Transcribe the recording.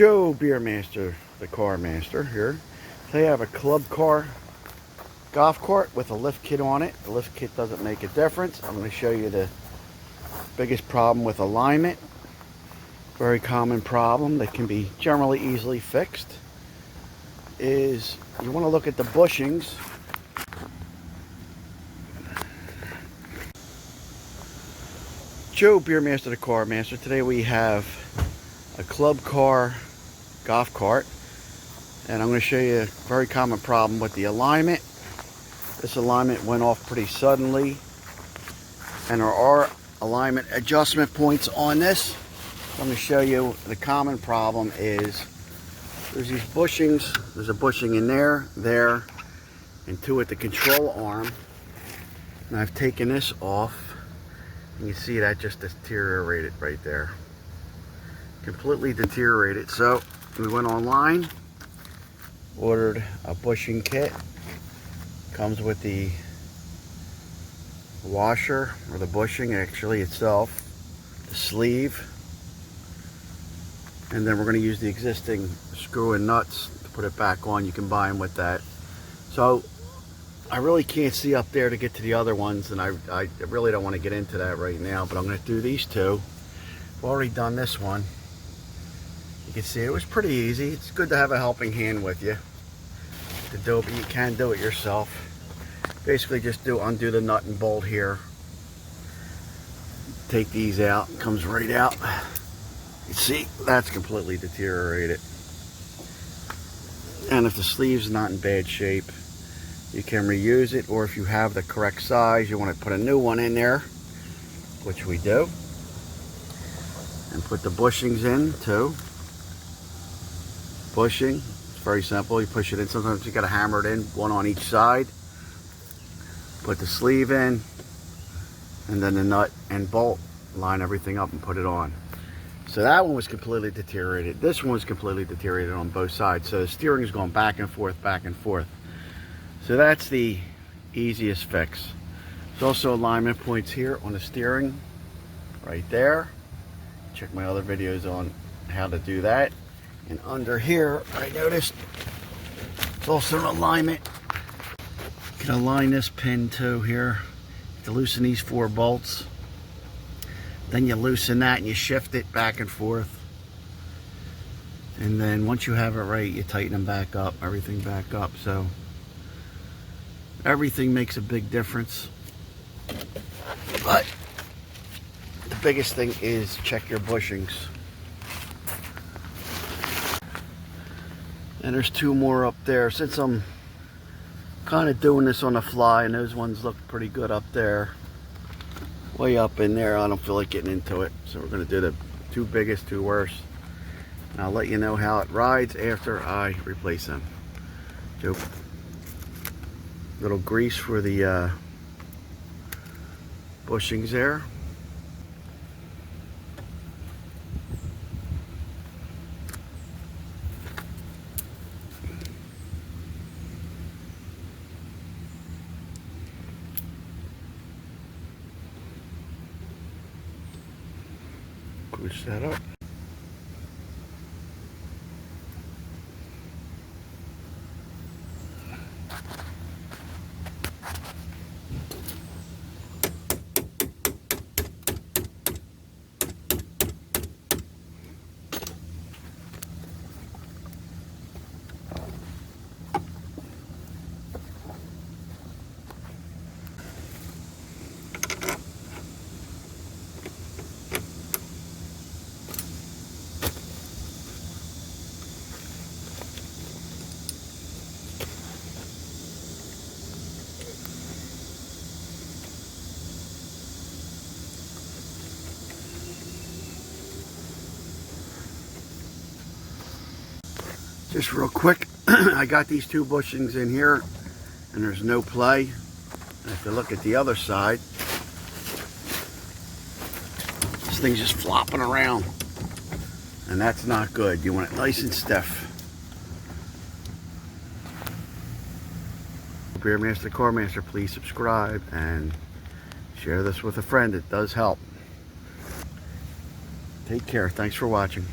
Joe Beermaster, the car master here. Today I have a club car golf cart with a lift kit on it. The lift kit doesn't make a difference. I'm going to show you the biggest problem with alignment. Very common problem that can be generally easily fixed. Is you want to look at the bushings. Joe Beermaster, the car master. Today we have a club car golf cart, and I'm going to show you a very common problem with the alignment. This alignment went off pretty suddenly, and there are alignment adjustment points on this. I'm going to show you the common problem is there's these bushings. There's a bushing in there, and two at the control arm. And I've taken this off, and you see that just deteriorated right there. Completely deteriorated. So we went online, ordered a bushing kit. Comes with the washer, or the bushing actually itself, the sleeve, and then we're going to use the existing screw and nuts to put it back on. You can buy them with that. So I really can't see up there to get to the other ones, and I really don't want to get into that right now, but I'm going to do these two. I've already done this one. You can see it was pretty easy. It's good to have a helping hand with you to do it, but you can do it yourself. Basically just undo the nut and bolt here. Take these out, it comes right out. You see, that's completely deteriorated. And if the sleeve's not in bad shape, you can reuse it, or if you have the correct size, you want to put a new one in there, which we do. And put the bushings in too. Bushing, it's very simple. You push it in. Sometimes you got to hammer it in, one on each side. Put the sleeve in, and then the nut and bolt, line everything up and put it on. So that one was completely deteriorated. This one was completely deteriorated on both sides. So the steering is going back and forth, back and forth. So that's the easiest fix. There's also alignment points here on the steering, right there. Check my other videos on how to do that. And under here, I noticed it's also an alignment. You can align this pin too here to loosen these 4 bolts. Then you loosen that and you shift it back and forth. And then once you have it right, you tighten them back up, everything back up. So everything makes a big difference. But the biggest thing is check your bushings. And there's 2 more up there. Since I'm kind of doing this on the fly, and those ones look pretty good up there, way up in there, I don't feel like getting into it. So we're going to do the 2 biggest, 2 worst. And I'll let you know how it rides after I replace them. Little grease for the bushings there. Push that up. Just real quick, I got these 2 bushings in here, and there's no play. And if you look at the other side, this thing's just flopping around, and that's not good. You want it nice and stiff. Beermaster, Car Master, please subscribe and share this with a friend. It does help. Take care. Thanks for watching.